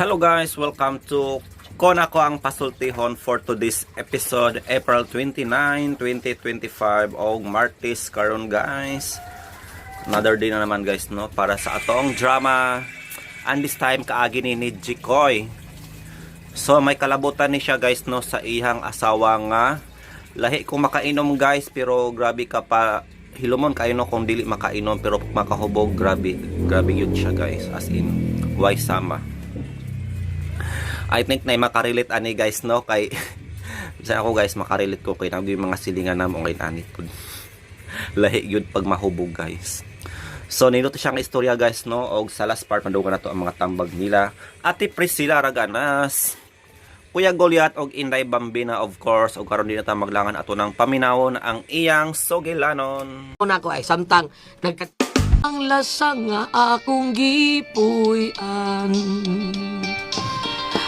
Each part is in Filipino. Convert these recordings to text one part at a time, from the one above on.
Hello guys, welcome to Konako ang Pasultihon for today's episode, April 29, 2025 o Martes karon guys. Another day na naman guys no para sa atong drama. And this time kaagi ni Jikoy. So may kalabutan ni siya guys no sa ihang asawa nga lahi kung makainom guys, pero grabe ka pa hilumon kayo no kung dili makainom pero makahubog, grabe yun siya guys, as in why sama. I think na makarelate ani guys no kay sa ako guys makarelate ko kay nagbi mga silingan na mo kay anit pud lahi yun pag mahubog guys. So nindot siyang istorya guys no og sa last part mandugan nato ang mga tambag nila Ate Priscilla Raganas, Kuya Goliath og Inday Bambina of course, og karon din ta maglangan ato ng paminawon ang iyang sugilanon. Una ko ay samtang ang lasang nga akong gipuy-an.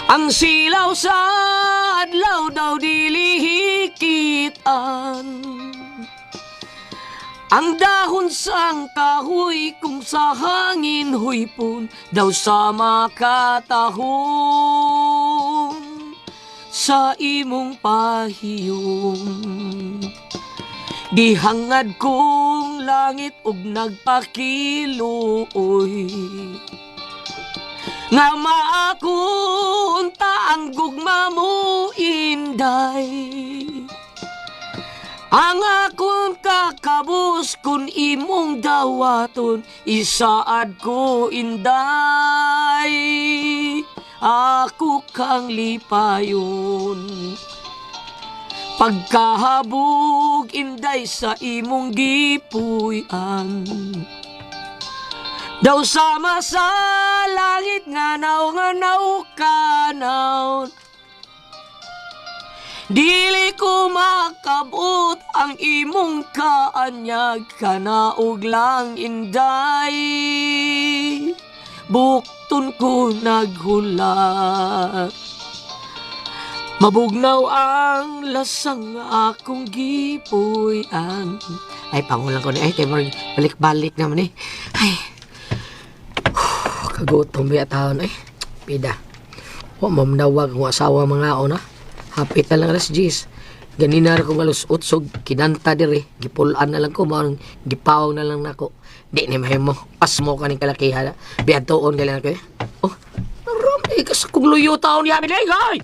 Ang silaw sa adlaw daw dili hikitan. Ang dahon sang kahoy kung sa hangin huypon daw sa makatahong sa imong pahiyong. Gihangad kong langit ug nagpakiluoy nga maakunta ang gugma mo inday. Ang akong kakabus kun imong dawaton isaad ko inday. Ako kang lipayon pagkahabog inday sa imong gipuy-an. Daw sama sa langit nganaw kanaw. Dili ko makabot ang imong kaanyag kanaog lang inday. Bukton ko naghulat. Mabugnaw ang lasang akong gipuy-an. Ay, pangulang ko na eh. Kaya balik-balik naman eh. Ay, kagutom ba taon eh. Pida. Huwag mamnawag ang asawa mga ona. Hapit na lang alas 10. Ganina rin kong alas 8. Kinanta dire. Gipulaan na lang ko. Gipawang na lang nako. Di ni mahimo. Pas mo ka ng kalakihan. Biyantoon ka lang ako eh. Oh, naramay ka sa kong luyo taon niya. Ay!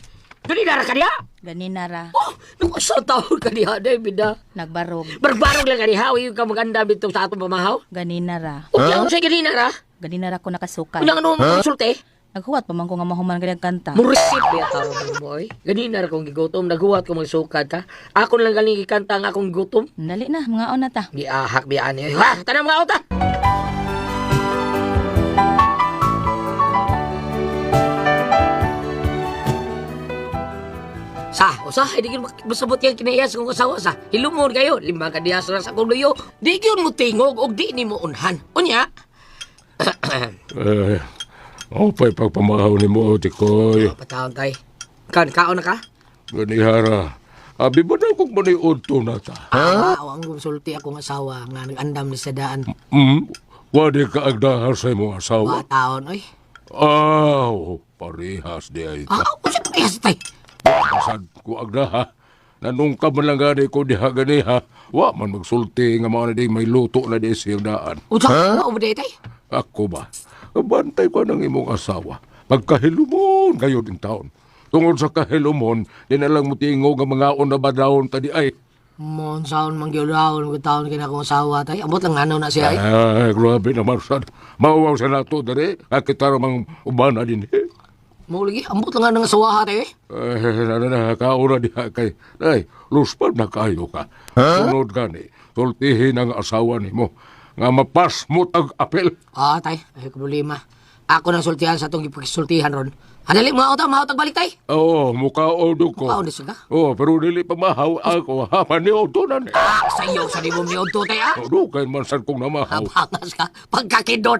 Ganina ra ka niya? Ganina ra. Oh, nagwasang taon ka niya. Bida. Nagbarog. Barbarog lang ka niya. Huwag ka maganda dito sa atong pamahaw. Ganina ra. O kaya ko siya ganina ra. Ganina ra ko nakasukan. Unang ano mo konsulte? Naghuwat pa man ko nga mahuman kanyang kanta. Murisip ba tao mo boy? Ganina ra kong gigutom. Naghuwat ko magsukad ka. Ako lang galing ikanta ang akong gutom. Dali na, mga ona ta. Giahak biyaan niya. Ha! Tanang mga uta! Usa, hindi ko masabot yung kinayas kong asawa sa hilumon kayo. 5 kadiyas na sa kuluyo. Di yun mo tingog o di ni mo unhan. Unya? Opay pagpamahaw ni mo, Tikoy. Patawag tayo. Kaon na ka? Ganihara. Abi ba na kung maniudto na ta? Ang konsulti akong asawa nga nag-andam ni sa daan. Wadi ka agdahar sa imong asawa? Taon, oy. Parehas di ay ka. Usa ka kaya tay? Pasad ko agdaha. Nanong ka man lang gani ko diha ganiha. Wa man magsulti nga mga na di may luto na di siyang daan. Usa, mo day tay? Ako ba? Bantay pa ng imong asawa. Pagkahilumon kayo din taon. Tungod sa kahilumon, di na lang mo tingog ang mga unabadawon tadi ay. Mon saon man gyudawon ko taon kina akong asawa tay. Abot lang ano na siya ay. Ay, grabe naman sad. Mauwaw sa nato dali. Kita ramang ubana din eh. Mo lagi ambot lang nga ng asawa tay. Kaura diha kay. Ay, luspad na kayo ka. Sunod gani, sultihin ang asawa nimo nga mapas mo tag apel. Tay, ay problema. Ako nang sultihan sa itong ipagsultihan ron. Dali, mahal tagbalik tay. Oo, mukaodog ko. Mukaon siya ka? Oo, pero dili pa mahaw ako. Haman ni Odo na ni. Sayo sa libom ni Odto tay Odo, kay man sad kong namahaw. Habangas ka, pagkakindot.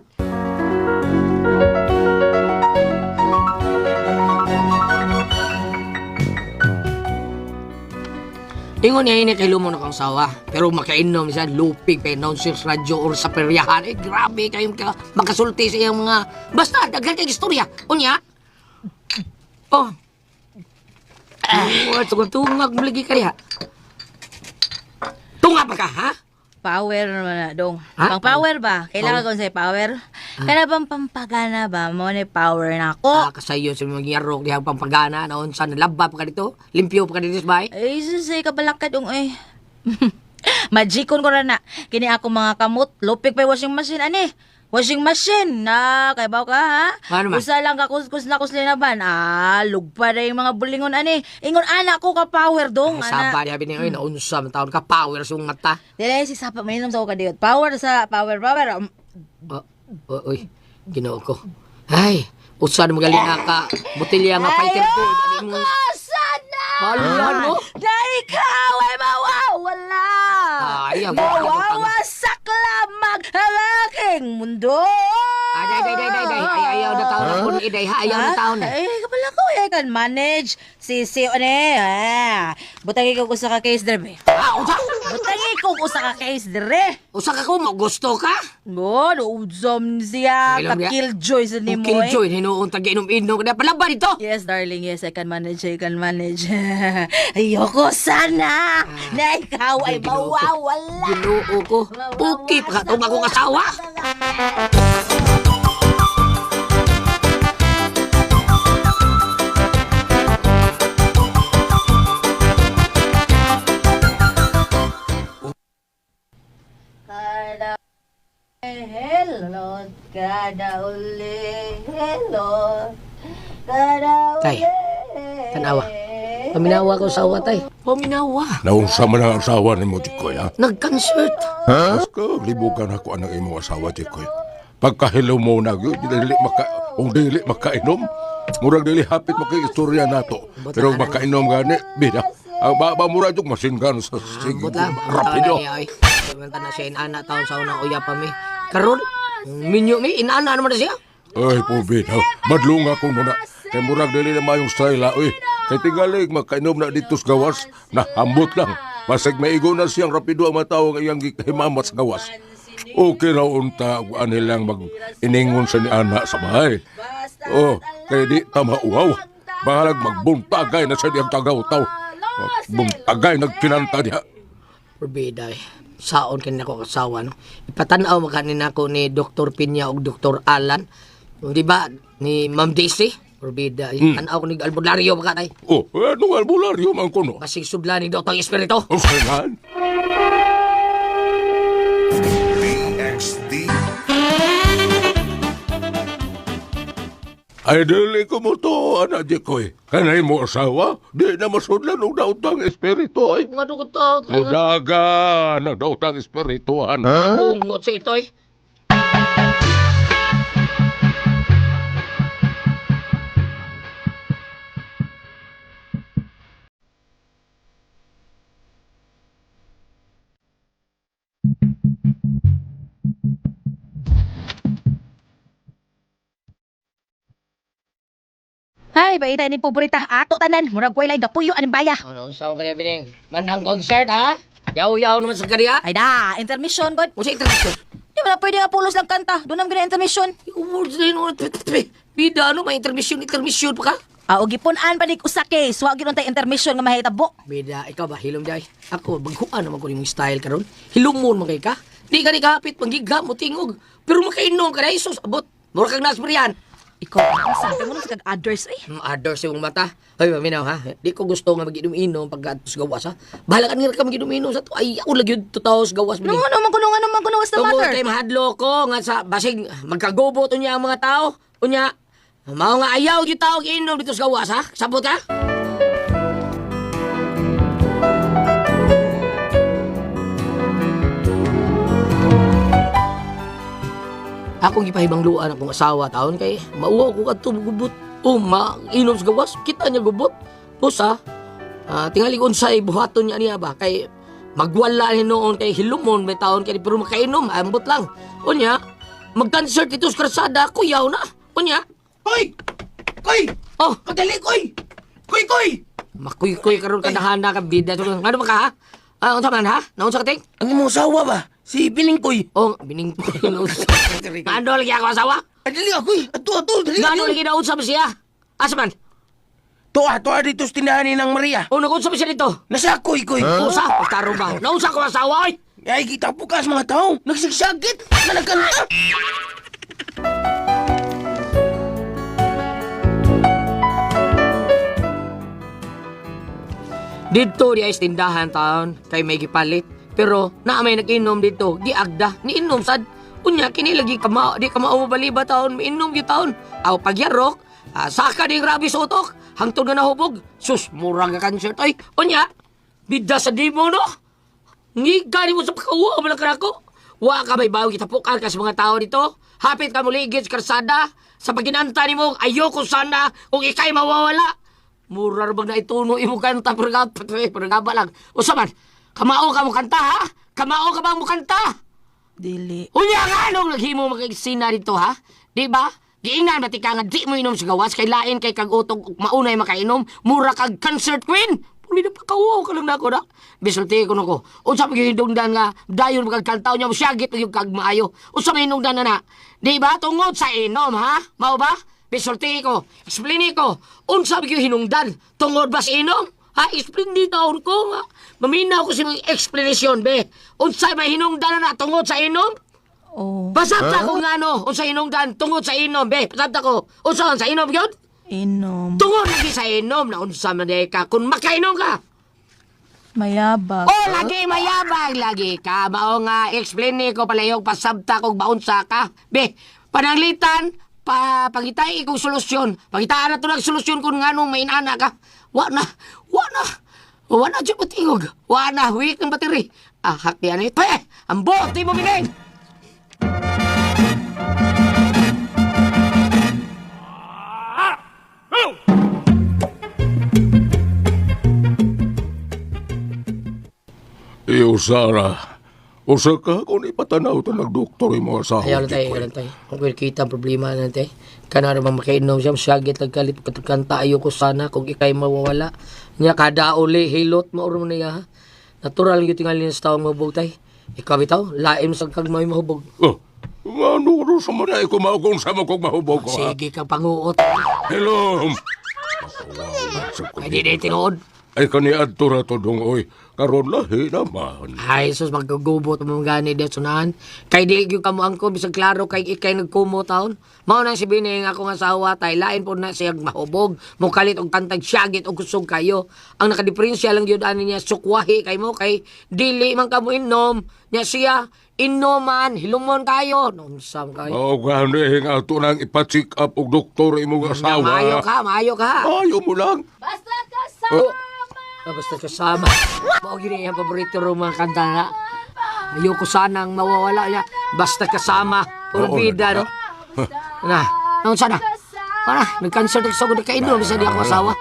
Ingon niya ini kay lumon akong sawa. Pero makainom niya lupig pa announcer sa radyo or sa peryahan. Grabe kayong makasulti sa iyang mga... Basta, daghan kay istorya. Unya? Oh. Tungag mo lagi kaya. Tunga pa ka, ha? Power naman na, dong. Ha? Pang power ba? Kailangan ko sa power? Kaya bang pampagana ba? Mo ni power na ako. Kasayo sa mga yarok dihang pampagana naon sa nalaba pa ka dito. Limpyo pa ka dito sa bahay. Ay, susay kabalakad dong eh. Magikon ko na. Kini ako mga kamot. Lupik pa yung washing machine, ani. Washing machine na, kay baw ka ha? Ano man? Usa lang ka kuskus na kuslinaban. Lugpa na yung mga bulingon ani. Ingon anak ko ka power dong, ana. Saba niya binigay na unsa man taon ka power sa mga mata. Dili si sapa mainom sa ko kadiyot. Power sa power. Uy, ginoo ko. Ay, usa na magaling ka. Botelya nga fighter ko. Dali mo. Sana! Hala, no? Na ikaw ay mawawala! Ay, ang mawawasak lamang ang aking mundo! Ay, ayaw na taon ako ni Iday, ha? Ayaw na taon na. Ay, kapala ko, I can manage. Sisi, butagi ko sa ka case dire, be. Usa? Butagi ko sa ka case dire. Usa ka ko, gusto ka? No, udzom siya. Ilam niya? Ka-killjoy sa ni mo, eh. Killjoy, hinuong tag-inom-inom ka na. Palaban ito! Yes, darling. Yes, I can manage. Ayoko sana na ikaw ay mawawala. Ginoo ko. Puki pa ka itong akong asawa. Kada hello, kada uli, hello, kada uli. Tay, tanawa. Paminawa ko sa awa, tay. Paminawa. Naunsa man ang asawa ni mo, Tikoy, ha? Nag-concert. Mas ka, libugan ako ang imong asawa, Tikoy. Pagkahilo mo na, dili makainom. Murag dili hapit makaistorya nato. Pero makainom gani, bida. Ang murag yung masinggan sa Ambot lang. rapido. Manta na siya inana taon sa unang uya pa mi. Karon, minyo mi, inana naman na siya. Ay, po, bida. Madlunga ko muna. Kay murag dili na mayong style, uy. Kay tingalig, makainom na dito sa gawas. Nahambot lang. Masig maigo na siyang rapido ang matawag iyang himamat sa gawas. Okay raw unta, nilang mag-iningon sa ni Ana sa bahay. Oh, kaya di tama uwaw. Bahalag magbuntagay na sa diyang tagaw-taw. Buntagay nagkinanta diha. Perbiday, saon kanina ko kasawa, no? Ipatanaw makanin ako ni Dr. Pinya o Dr. Alan. Di ba, ni Ma'am Daisy? Perbiday, tanaw ko ni albularyo pa ka, tay. Oh, anong albularyo man ko, no? Basig subla ni Dr. Espirito. Oh, kailan? PXD. Ay, dili ko mo to, anak Jikoy. Kanay mo asawa, di na masudlan og daotang espiritu, ay. Nga ko to. Udagan ang daotang espirituan. Bungot sa ito, eh. Ay, baita ni pobrita. Ato tanan. Murag ko ilay gapuyo aning baya. Ano, saan ka niya bining? Manhang concert, ha? Yaw-yaw naman sa kariya. Ay da, intermission god. Musa intermission. Di ba na pwede nga pulos lang kanta? Doon naman intermission. Awards na yun. Bida, ano, may intermission pa ka? O gipunan pa ni usake. Swag yun tayo intermission nga mahitabo. Bida, ikaw ba, hilom day? Ako, baghuan naman ko yung style karon. Hilumon man kay ka. Di ka ni kapit, panggigam mo tingog. Pero makainom ka na, isos, abot. Mura kang nasmerian. Ikaw, ang sabi mo na sa kag-others eh. Ador sa iyong mata. Ay, maminaw ha. Di ko gusto nga mag-inom-inom pagkatos gawas ha. Bahala ka nga ka mag-inom-inom sa to. Ay, ako lagi yung tutaos gawas. No, what's the Tungkol matter? kay mahadlo ko nga sa basig magkagubo to niya ang mga tao. Unya, mao nga ayaw yung tao inom dito sa gawas ha. Sabot ka? Akong gipahibangluan akong asawa taon kay mauwa ko kadto gubot. Mainom sa gawas, kita niya gubot. Pusa, tingali unsay buhaton niya ba kay magwala ni noon kay hilumon may taon kay pero makainom ambot lang. Unya, mag-concert dito sa karsada, kuyaw na. Unya, Koy! Koy! oh, Pagdali, Koy! Koy! makuy-kuy karon kadahana ka bida. Ngano ba ka ha? Unsa man ha? Naunsa ka ting? Ang imong asawa ba? Si Biling Koy. Oh, bining ko. Ngano lagi ako asawa? Ay, dali, Koy! Ato, dali. Ngano lagi na unsa ba siya? Asa man? Tuwa dito sa tindahan ni Nang Maria. O, nag-unsa ba siya dito? Nasa koy. Usa, pagtaro ba? Nausa ko asawa, oy! Ay, kita po ka sa mga tao. Nagsigsagit. Nagkanta. Dito di ay tindahan taon kay may gipalit. Pero na may nag-inom dito, giagda, niinom sad. Unya kini lagi di ka maumabali ba taon, miinom gyud taon. Aw pagyarok, saka ding rabi sa utok, hangtod nga nahubog. Sus, murang ka cancer toy. Unya, bida sa di mo no. Ngiga ni mo sa pagkawa ba ko. Wa ka may bawi kita pukal ka sa mga tao dito. Hapit ka muligid sa karsada. Sa paginanta ni mo, ayoko sana kung ikay mawawala. Mura bang na ituno imo kanta pergaba lang. Usa man, kamao ka mo kanta ha? Kamao ka bang mo kanta? Dili. Unya nga anong naghimo magagsina dito ha? Di ba? Giingnan ba tika nga di mo inom sa gawas kay lain kay kag utog maunay makainom, mura kag concert queen. Puli na pakawo ka lang nako na. Bisulti ko nako. Unsa pa gihindungdan nga dayon magkantaw nya mo syagit yung kag maayo. Unsa may hinungdan na? Di ba tungod sa inom ha? Mao ba? Bisulti ko. Explain ko. Unsa ba hinungdan? Tungod ba sa inom? Ha? Explain dito ko nga. Maminaw ko sa mga explanation be. Unsa may hinungdan na tungod sa inom? Oh, Pasabta ko nga no. Unsa hinungdan tungod sa inom be. Pasabta ko. Unsa sa inom gyud? inom. Tungod lagi sa inom na unsa man ka kung makainom ka. Mayabag. Oh, lagi mayabang lagi ka. Mao nga explain ni ko palayog pasabta kog baunsa ka. Be, pananglitan pangitay ikong solusyon. Pangitaan na to nag-solusyon kung nga nung may inana ka. Wa na dyan matingog. Wa na, weak ang battery. Haktiyan ito eh. Ang bote mo binig. Iyo, Sara. Usa ka kung ipatanaw ito nagdoktor yung mga asawa. Ayaw lang tayo. Kung kita ang problema na tayo. Kana naman makainom siya, syagit nagkalit katakanta. Ayoko sana kung ikay mawawala. Nya kada uli, hilot mo rin niya. Natural yung tingalin sa taong mahubog tayo. Ikaw bitaw, laim sa kag may mahubog. Oh, ano sa mga ikumaw kung sama kong mahubog ko, ha? Sige kang panguot. Hello! Ay di tinuod. Ay kaniad to rato dong, oy. Karon lahi naman. Ay, sus, magkagubot mo gani de sunahan. Kay di yung kamuang ko, bisag klaro kay ikay nagkumo taon. Mao nang si Bining akong asawa, tay lain po na siyang mahubog. Mukalit og tantag syagit og kusog kayo. Ang nakadiferensya lang yun ani niya, sukwahi kay mo, kay dili man ka mo inom. Nya siya, inoman, hilumon kayo. Nonsam kayo. O gani, nga ito nang ipacheck up og doktor imong asawa. Maayo ka. Ayaw mo lang. Basta kasama! Basta kasama. Mao gini ang paborito ro mga kanta na. Ayoko sanang mawawala niya. Basta kasama. Puro Oo, bida, no? Na, naon sana? Para, nag-cancer na sa kainom. Bisa di ako asawa.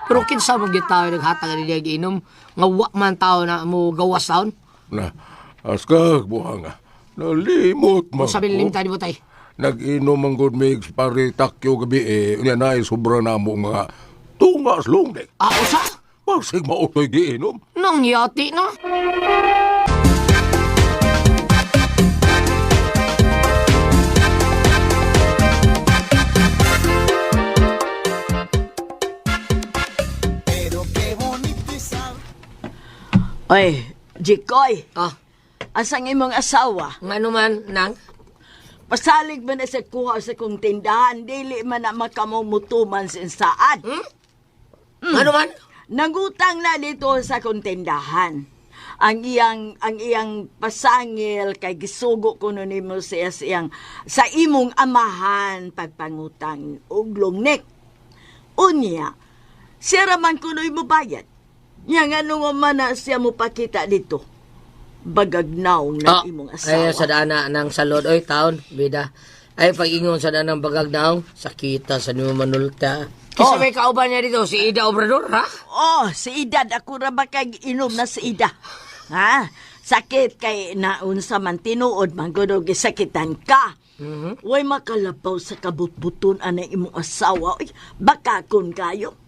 Pero kinsa mo gitaw naghatag na niya giinom. Nga wa man tao na mo gawas taon. Na, askag buhanga. Nalimot man Sabi ko. lim tayo mo tayo. Nag-inom ang good mix pare takyo gabi unya na sobra na mo mga tungas lungdek. Usa? Pasig mautoy giinom. Nang yati na. Oy, Jikoy, Asang imong asawa, nga naman, nang? pasalig man na sa kuha sa kong tindahan, dili man na makamumutuman sa saad. Nga naman? Nangutang na dito sa kong tindahan. Ang iyang pasangil kay gisugo ko nun nimo sa imong amahan pagpangutang og lungnek. Unya, siya raman kunoy mo bayad. Yang ano nga man na siya mo pakita dito. Bagagnaw ng imong asawa. Ay, sa dana ng salod. Oy, taon, bida. Ay, pag-ingon sa dana ng bagagnaw, sakita sa nimo manulta. Kasi may kauban niya dito, si Ida Obrador, ha? Oh, si Ida, ako ra ba kay inom na si Ida? Ha? Sakit kay naun sa man tinuod, manggod gisakitan ka. Way makalapaw sa kabutbuton anay imong asawa. Uy, baka kun kayo.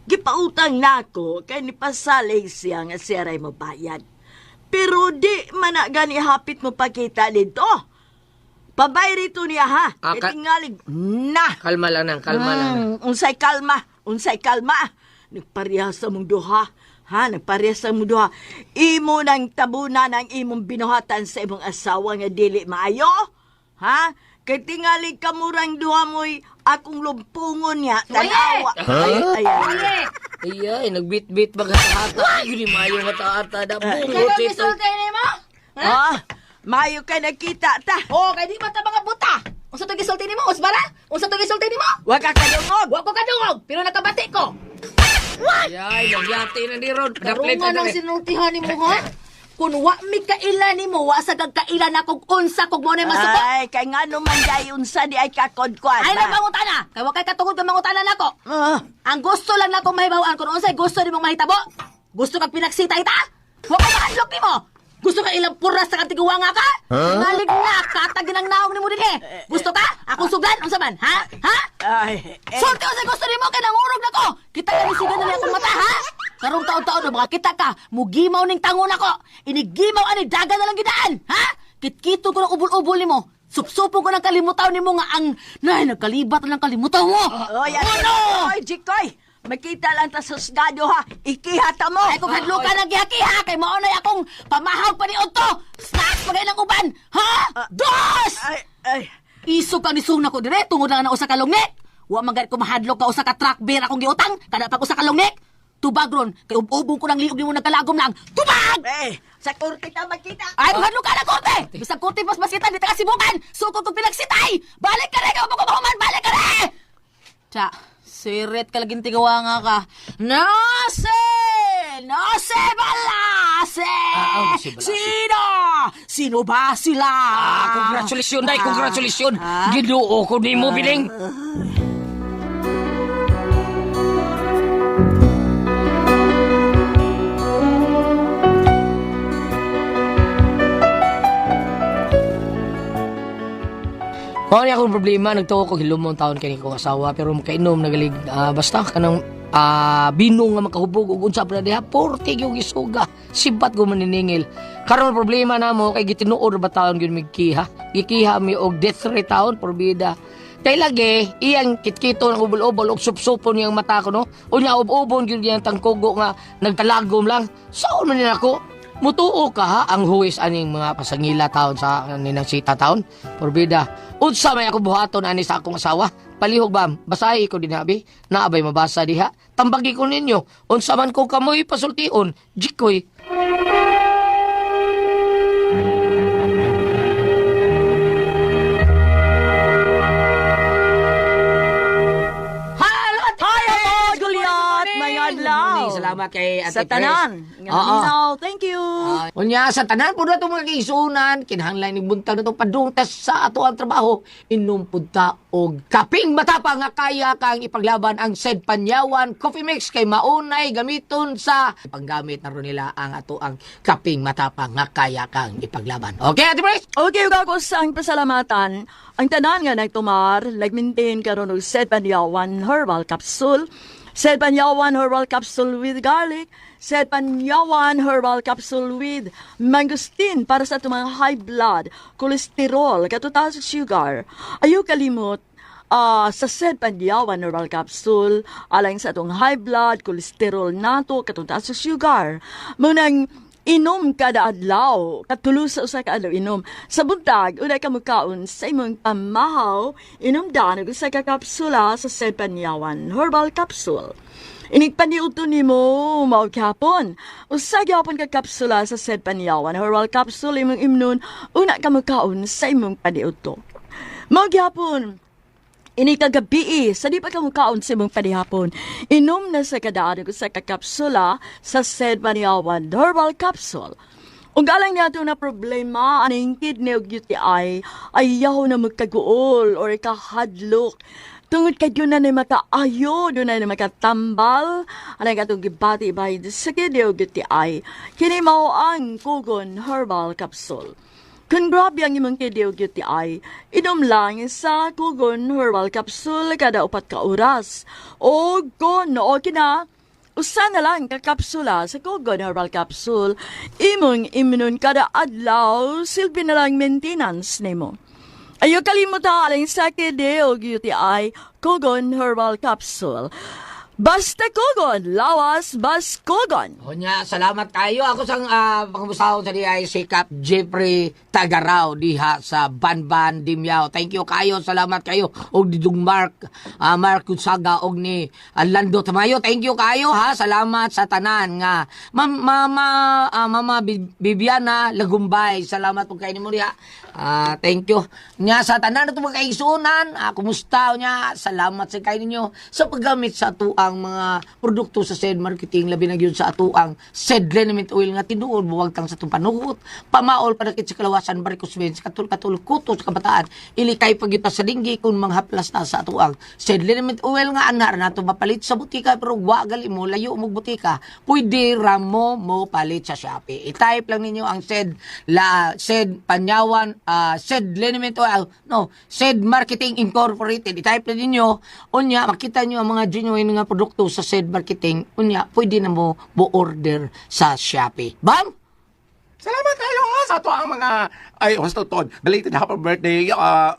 Gipautang nako kay ni pasalig siya nga siya ray mabayad. Pero di man na gani hapit mo pakita dito. Pabay rito niya ha. Kay tingalig na. Kalma lang nang, kalma lang. Unsay kalma. nagparehas sa mong duha. Ha, nagparehas sa mong duha. Imo nang tabunan ang imong binuhatan sa imong asawa nga dili maayo. Ha? Kay tingali ka murang duha mo'y akong lumpungon niya. Tanawa. Ay, nagbit-bit ba hata-hata? Yun yung mayo hata-hata na bungot ito. ni mo? Mayo ka nakita ta. Oh, kay di ba ta mga buta? Unsa to gisulti nimo? Usbara? Unsa to gisulti nimo? Wa ka kadungog. Wa ko kadungog, pero nakabati ko. Ay, nagyati na ni Ron. Karungan ang sinultihan nimo ha? Kung wa mi kailan nimo, wa sa kailan akong unsa kog mo na masuko. Ay, kay nga naman day unsa di ay kakodkwan. Ay, nagmangutana. Kay wa kay katungod ka mangutana nako. Ang gusto lang nako mahibawaan kung unsay gusto nimong mahitabo. Gusto kag pinagsita ita? Wa ko mahalok nimo. Gusto ka ilang puras sa katiguwa nga ka? Nalig na, katagin ang naong ni mo din eh. Gusto ka? Akong sugdan? Unsa man? Ha? Ha? Ay, Sulti ko sa gusto ni mo, kay nangurog na ko. Kita ka ni sigan na niya akong mata, ha? Karong taon-taon na mga kita ka, mugimaw ning tangon ako. Inigimaw ani daga na lang gidaan, ha? Kitkito ko ng ubol-ubol ni mo. Supsupong ko ng kalimutaw ni mo nga ang... Nay, nagkalibat na ng kalimutaw mo. Oy, oy, Jikoy. Makita lang ta sa sgado ha. Ikihata mo. Ay, kung hadlo ka nag-iha-kiha, kay maunay akong pamahawag pa ni Otto. Snacks pa ng uban, ha? Dos! Ay. Iso ka ni Suna ko dire, tungod lang na usa ka lungnik. Wa magad ko mahadlok ka usa ka truck beer akong giutang, kada pag usa ka lungnik. Tubag ron, kay ubong ko ng liog ni mo nagkalagom lang. Tubag! Sa korte ka makita. Ay, kung hadlok ka na korte! Bisag korte mas kita, di ta kasibukan! Sukod kong pinagsitay! Balik ka rin! Kaya mo kumahuman! Balik ka rin! Tsa, sirit ka laging tigawa nga ka. Nase! Nase balase! Sino? Sino ba sila? Congratulations, day, congratulations. Ginoo ko ni mo, biling. Mao ni akong problema, nagtuo ko hilumon taon kani kong asawa pero makainom nagalig basta kanang binong nga makahubog ug unsa pa diha porte gyud gisuga sibat go maniningil. Karon problema namo kay gitinuod ba taon gyud migkiha. Gikiha mi og death rate taon porbida. Kay lagi iyang kitkito ng ubol-ubol og supsupon niyang mata ko no. Unya ubon gyud yang tangkugo nga nagtalagom lang. Saon man nako? Mutuo ka ha ang huwis aning mga pasangila taon sa ninang sita taon. Porbida. Unsa may ako buhaton ani sa akong asawa? Palihog ba? Basahi ko dinabi. Naabay mabasa diha. Tambagi ko ninyo. Unsa man ko kamoy pasultion. Jikoy. Salamat kay Ate Sa tanan. Oo. Thank you. Unya sa tanan po na itong mga kaisunan, kinahanglan ni buntag na itong padungtas sa ato ang trabaho, inom punta og kaping matapang nga kaya kang ipaglaban ang said panyawan coffee mix kay maunay gamiton sa panggamit na ron nila ang ato ang kaping matapang nga kaya kang ipaglaban. Okay, Ate Pres? Okay, ako sang pasalamatan. Ang tanan nga nagtumar, nag-maintain karon og Said Panyawan Herbal Capsule. Said Panyawan Herbal Capsule with garlic. Said Panyawan Herbal Capsule with mangosteen para sa itong mga high blood, cholesterol, katutas sugar. Ayaw kalimot sa Said Panyawan Herbal Capsule alang sa itong high blood, cholesterol nato, katutas sugar. Munang inom kada adlaw, katulo sa usa ka adlaw inom. Sa buntag, unay ka mukaon sa imong pamahaw, inom danog sa kakapsula sa Said Panyawan Herbal Capsule. Inigpaniuto ni mo, maugapon. Usa gyapon ka kapsula sa Said Panyawan Herbal Capsule imong imnon, una ka mukaon sa imong paniuto. Maugapon. Ini kagabi, sa di pa ka mukaon sa imong panihapon, inom na sa kadaano ko sa kakapsula sa Said Panyawan Herbal Capsule. Kung galang niya na problema, aning kidney o UTI, ayaw na magkaguol or kahadlok. Tungod kay yun na makaayo, doon na makatambal, anang katong gibati by sa kidney o UTI, kini mao ang Kugon Herbal Capsule. Kung grabe ang imong kidney o UTI, inom lang sa Kugon Herbal Capsule kada 4 ka oras. O kung okay na, usa na lang kakapsula sa Kugon Herbal Capsule, imong imnon kada adlaw, silbi na lang maintenance nimo. Ayaw kalimutan aling sa kidney o UTI, Kugon Herbal Capsule. Basta Kogon, lawas bas Kogon. O nya, salamat kayo. Ako sang pangumusahon sa diya si Cap Jeffrey Tagaraw diha sa Banban, Dimyao. Thank you kayo, salamat kayo. Og didong Mark Gonzaga og ni Lando Tamayo. Thank you kayo ha. Salamat sa tanan nga. Mama Bibiana Lagumbay. Salamat po kayo ni mo diha. Thank you. Nya sa tanan na mga kaisunan. Kumusta nya? Salamat sa kayo ninyo sa paggamit sa atuang mga produkto sa SED Marketing, labi na gyud sa atuang SED Liniment Oil nga tinuod buwag tang sa tumpanuhot, pamaol panakit sa kalawasan barikos sa katul kuto sa kabataan, ilikay pagyuta sa dinggi kung manghaplas na sa atuang SED Liniment Oil nga anar nato mapalit sa butika pero wa gali mo layo mo butika, pwede ramo mo palit sa Shopee. I-type lang ninyo ang SED Panyawan, SED Liniment Oil, SED Marketing Incorporated. I-type lang ninyo, unya makita nyo ang mga genuine nga produkto sa SED Marketing, unya pwede na mo order sa Shopee. Bam! Salamat kayo nga sa ito ang mga Todd. Belated happy birthday,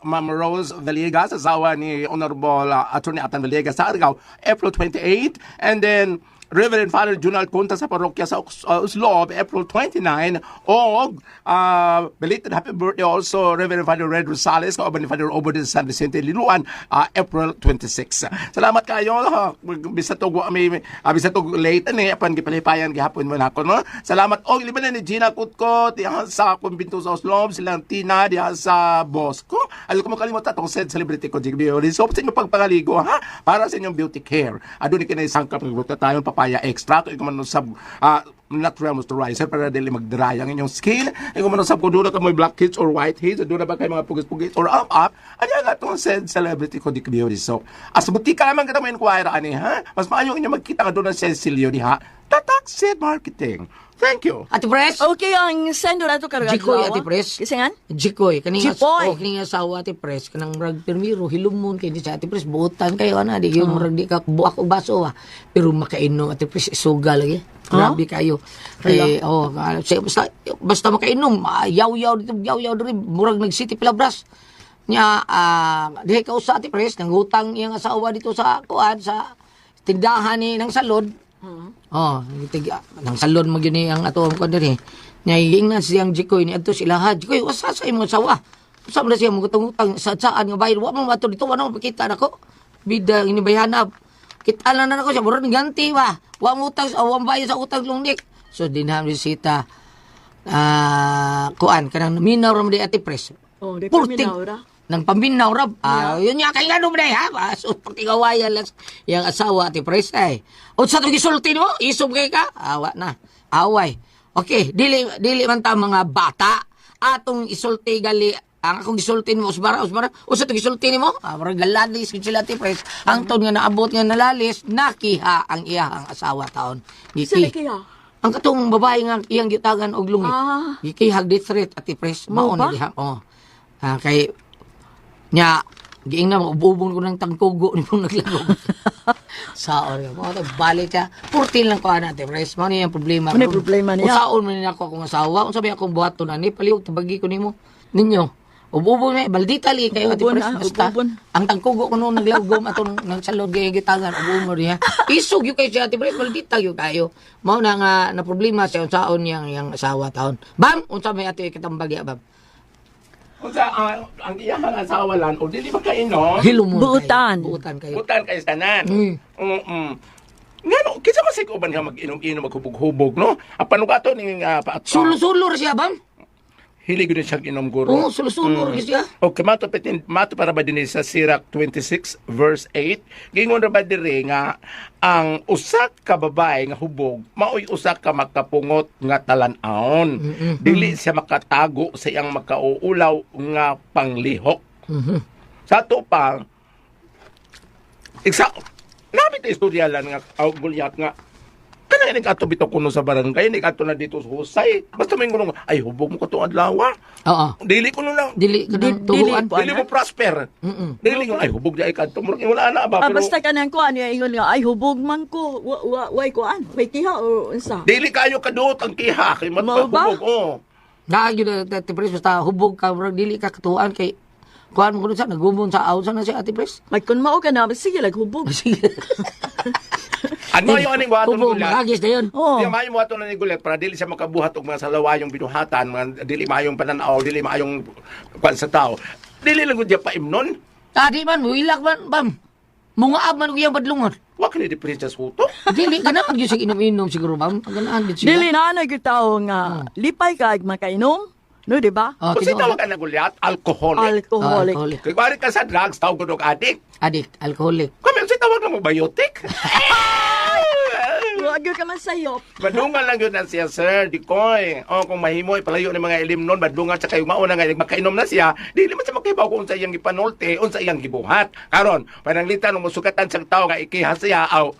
Ma'am Rose Villegas, asawa ni Honorable Attorney Atan Villegas sa Argao, April 28. And then, Reverend Father Junal Kunta sa parokya sa Uslob, April 29. O, belated happy birthday also, Reverend Father Red Rosales, kauban ni Father Obod sa San Vicente Liluan, April 26. Salamat kayo. Bisatog late ni apan gipalipayan gihapon man ako, no? Salamat og liban ni Gina Kutko diha sa kumbinto sa Uslob, silang Tina diha sa Bosco. Alam ko makalimutan tong said celebrity ko Jigby. So sa inyong pagpangaligo ha, para sa inyong beauty care. Adun ni kinay sangkap ng tayo papaya extra kung man sa natural moisturizer para dili magdry ang inyong skin. Kung man sa kudulo ka mo blackheads or whiteheads, adun na ba kay mga pugis-pugis or up anya nga tong said celebrity ko Dick Beauty Soap. As butika naman kita mo inquire ani ha. Mas maayo inyo magkita ka doon ng Cecilio diha. Tatak SED Marketing. Thank you. Ate Pres? Okay, ang sendo na ito karagad. Jikoy, Ate Pres. Kisingan? Jikoy. Jipoy. Kaning asawa, Ate Pres. Kanang rag permiro, hilumon kayo di sa Ate Pres. Buotan kayo, ana. Di yung rag di ka buak o baso, Pero makainom, Ate Pres, isuga lagi. Grabe kayo. Basta makainom, yaw-yaw dito, yaw-yaw dito. Murag nag-city palabras. Nya, dihay ka usa, Ate Pres, nang utang iyang asawa dito sa kuan, sa tindahan ni ng salon. Nang salon mo yun ang ato ang kuan diri. Naiing na siyang Jikoy ni adto sila ha. Jikoy, wasa sa imong asawa. Usa man siya mugutang-utang sa saan nga bayad. Wa man ato dito wala mo pakita nako. Bida ini bayanab. Kita lang na nako siya murag ganti ba. Wa mo utang wa bayad sa utang lungnik. So dinham bisita kuan kanang minaw ra di Ate Pres. Oh, di Purtig. paminaw ra. Nang paminaw rab. Yun nga kay ngano ba ha. So pagtigawayan lang yang asawa Ate Pres ay. O sa to gisulti mo, isob kay ka. Awa na. Away. Okay, dili man ta mga bata. Atong isulti gali ang akong gisultin mo usbara. O sa to gisulti nimo? Murag galalis gid sila Ate Pres. Ang ton nga naabot nga nalalis, nakiha ang iyang asawa taon. Sila kaya? Ang katong babae nga iyang gitagan og lungit. Gikihag ditret Ate Pres. Mao ba? na diha. Kay nya giing na ububon ko ng tangkugo ni mong naglalog. Saon mo balik ka. Purtil lang ko ana Ate Pres. Mao ni ang problema. Ano problema niya? Usaon man ako akong asawa. Unsa may akong buhaton ani paliw tabagi ko nimo. Ninyo. Ububon na baldita li kayo Ate Ububon, Pres. Basta ububon. ang tangkugo ko nung naglagom atong nang salod gay gitangan ububon niya. Isog yu kay si Ate Pres baldita yu kayo. Mao na nga na problema sa unsaon yang asawa taon. Bam unsa may Ate kitambagya bam. Unsa ang iyang asawa lan o dili ba kainom? Hilumon Buutan. kayo. Buutan kayo. Butan kay tanan. Ngano kinsa man sig uban nga mag-inom-inom maghubog-hubog no? Ang panugato ning Sulo-sulo ra siya bam. hilig na siyang inom guro. Oo, sulo-sulo ra siya. Okay, mato para ba din sa Sirach 26 verse 8, gingon ra ba diri nga ang usa ka babae nga hubog maoy usa ka makapungot nga talan-aon. Dili siya makatago sa iyang makauulaw nga panglihok. Sa to pa napit istorya lang nga gulyat nga kana ni kato bitaw kuno sa barangay ni kato na dito sa husay basta may ngulong ay hubog mo kato adlaw. Oo. Dili ko na Dili ka nang tuhuan. dili mo prosper. Dili ko ay hubog di ay kadto mo wala na ba pero Basta ka nang kuan niya ingon nga ay hubog man ko. Way kuan. Way kiha o unsa? dili kayo kadot ang kiha kay Mao ba? matubog oh. Naagyo na Ate Pres basta hubog ka murag dili ka katuan kay kuan mo sa nagumon sa aw sa na si Ate Pres. May kun mao ka na sige lag hubog. Sige. Ano yung aning waton Hubog, gulat? makagis na yun. Oh. Di maayong waton na ni gulat para dili siya makabuhat og mga salawayong binuhatan, mga dili maayong pananaw, dili maayong kwan sa tao. Dili lang gud pa imnon. Tadi man, wilak man, bam. Mga man ko yung badlungon. Wa kini diferensya sa huto. Dili, ganaan yun sa inom-inom siguro, bam. Ganaan yun sila. Dili na yung tao nga lipay ka ag makainom. No, di ba? Oh, Kung tinuod. tawag ka na gulat, alcoholic. Alcoholic. Alcoholic. Kung bari ka sa drugs, tawag ko addict. Adik, alcoholic. Kami sa tawag na mo biotic. Huwag yun ka man sayop. Madungan lang yun na siya, sir. Di koy. O, kung mahimo, ipalayo ni mga ilim nun, madungan siya kayo mauna nga, magkainom na siya, di naman siya makibaw kung sa iyang ipanulte, o sa iyang gibuhat. Karon, pananglitan, nung musukatan siyang tao nga ikiha siya, aw,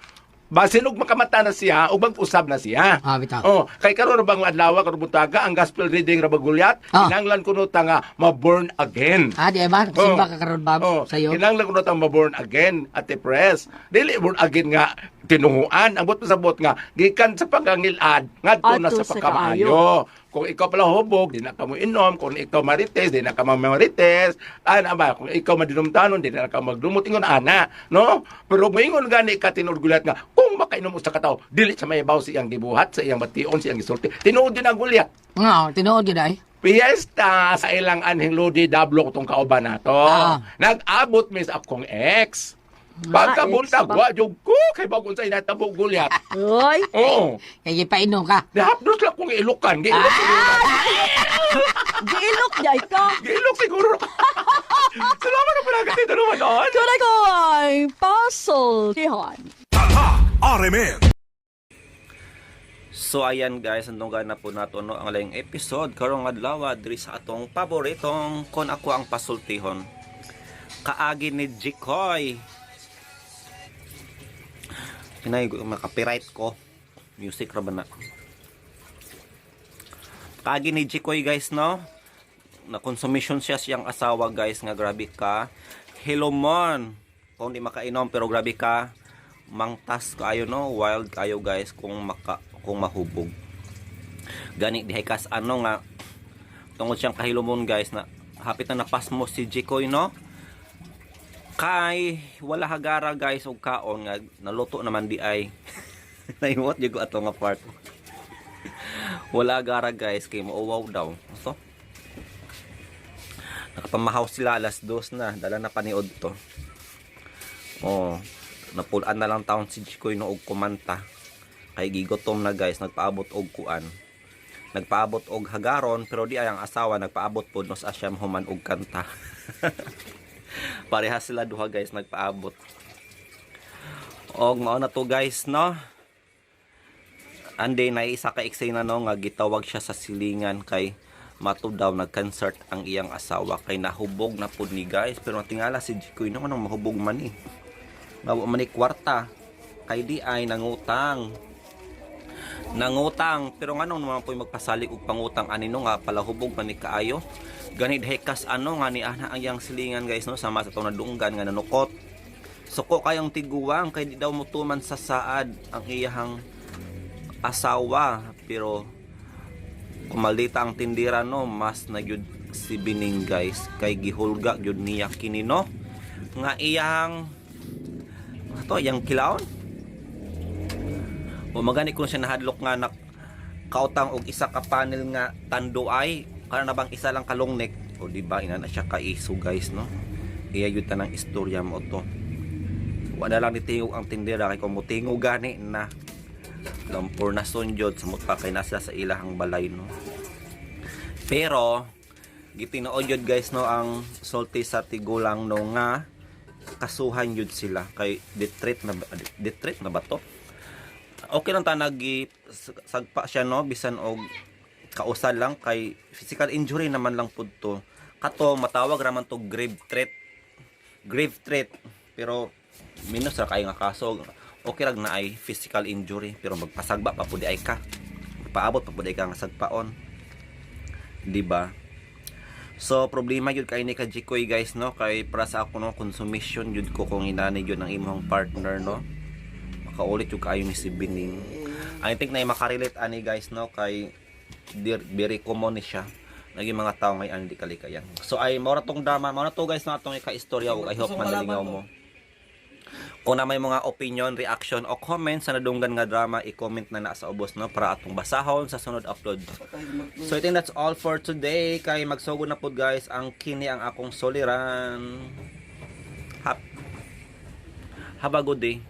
basin og makamata na siya, o usab na siya. Ah, bitaw. Oh, kay karon bang adlaw karon buntaga ang gospel reading ra bagulyat, kinanglan kuno ta nga ma-born again. Ah, di ba? Simba ka karon, bam, sa'yo. Kinanglan kuno ta ma-born again at press. Dili born again nga tinuhuan, ang sa bot nga gikan sa pagangilad ngadto na Adto sa sa pagkamaayo. Kung ikaw pala hubog, di na ka mo inom. Kung ikaw marites, di na ka mamarites. Ana ba? Kung ikaw madinumtanon, di na ka magdumot. Ingon, ana. No? Pero maingon gani ka tinurgulat nga, kung makainom mo sa katao, dili sa mayabaw sa iyang gibuhat, sa iyang bation, sa iyang gisulti. Tinuod din ang gulyat. Nga, tinuod yun ay. Fiesta sa ilang anhing Lodi Dablo kutong kauban nato. Ah. Nag-abot mis akong ex. Pagkabuntag, ex ba? wa jud ko kay bagong sa inatabog gulyat. Oy. Oo. Kaya painom ka. Nahapdos lang kong ilukan. Giilok siguro. Giilok jay ka. Giilok siguro. Salamat na pala kasi naman doon. Kunay ko ay puzzle. Kihan. So ayan guys, andong na po nato no ang laing episode karong adlaw diri sa atong paboritong kon ako ang pasultihon. Kaagi ni Jikoy. Kinay maka-copyright ko. Music ra ba na? Kaagi ni Jikoy guys no. Na consumption siya siyang asawa guys nga grabe ka. Hilomon. Kung di makainom pero grabe ka. Mangtas kayo no, wild kayo guys kung mahubog. Gani dihay kas ano nga tungod siyang kahilomon guys na hapit na napas mo si Jikoy no. Kay wala hagara guys og kaon nga naluto naman di ay. Naiwat jud ko ato nga part. Wala hagara guys kay mauwaw daw. So nakapamahaw sila alas 2 na, dala na paniod to. Oh, napulaan na lang taon si Jikoy no og kumanta. Kay gigotom na guys, nagpaabot og kuan. Nagpaabot og hagaron pero di ay ang asawa nagpaabot pud nos asyam human og kanta. Parehas sila duha guys nagpaabot. Og mao na to guys no. Ande na isa ka eksena na no nga gitawag siya sa silingan kay matud daw nag-concert ang iyang asawa kay nahubog na pud ni guys pero tingala si Jikoy no manong mahubog man ni. Nawa man ni kwarta kay di ay nangutang pero nganong naman po magpasalig og pangutang anino nga palahubog man ni kaayo ganid hekas ano nga ni ana ang yang silingan guys no sama sa tong nadunggan nga nanukot suko kayong tiguwang kay di daw mutuman sa saad ang iyahang asawa pero kumaldita ang tindira no mas na gyud si Bining guys kay gihulga gyud niya kini no nga iyang to yang kilaon o magani kung siya nahadlok nga nak kautang og isa ka panel nga tanduay kana na bang isa lang kalongnek o di ba ina na siya kaiso guys no iya yun tanang istorya mo to wala lang nitingog ang tindera kay kung mutingog gani na lampor na sunjod samot pa kay nasa sa ilahang balay no pero gitinuod yun guys no ang sulti sa tigulang no nga kasuhan yun sila kay detreat na ba to okay lang ta sagpa siya no bisan og kausal lang kay physical injury naman lang pud to kato matawag raman to grave threat pero minus ra kay nga kaso okay lang na ay physical injury pero magpasagba pa pud ay ka paabot pa pud ay ka nga sagpaon di ba so problema yun kay ni ka Jikoy guys no kay para sa ako no consumption yun ko kung inani yun ang imong partner no makaulit yung kayo ni si Bining I think na makarelate ani guys no kay very common ni siya naging mga tao ngay hindi kalikayan so ay mao na tong drama mao na to guys no atong ika-istorya ug I hope manalingaw mo Kung na may mga opinion, reaction o comment sa nadunggan nga drama, i-comment na sa ubos no para atong basahon sa sunod upload. So I think that's all for today. Kay magsugod na po guys ang kini ang akong soliran. Have a good day.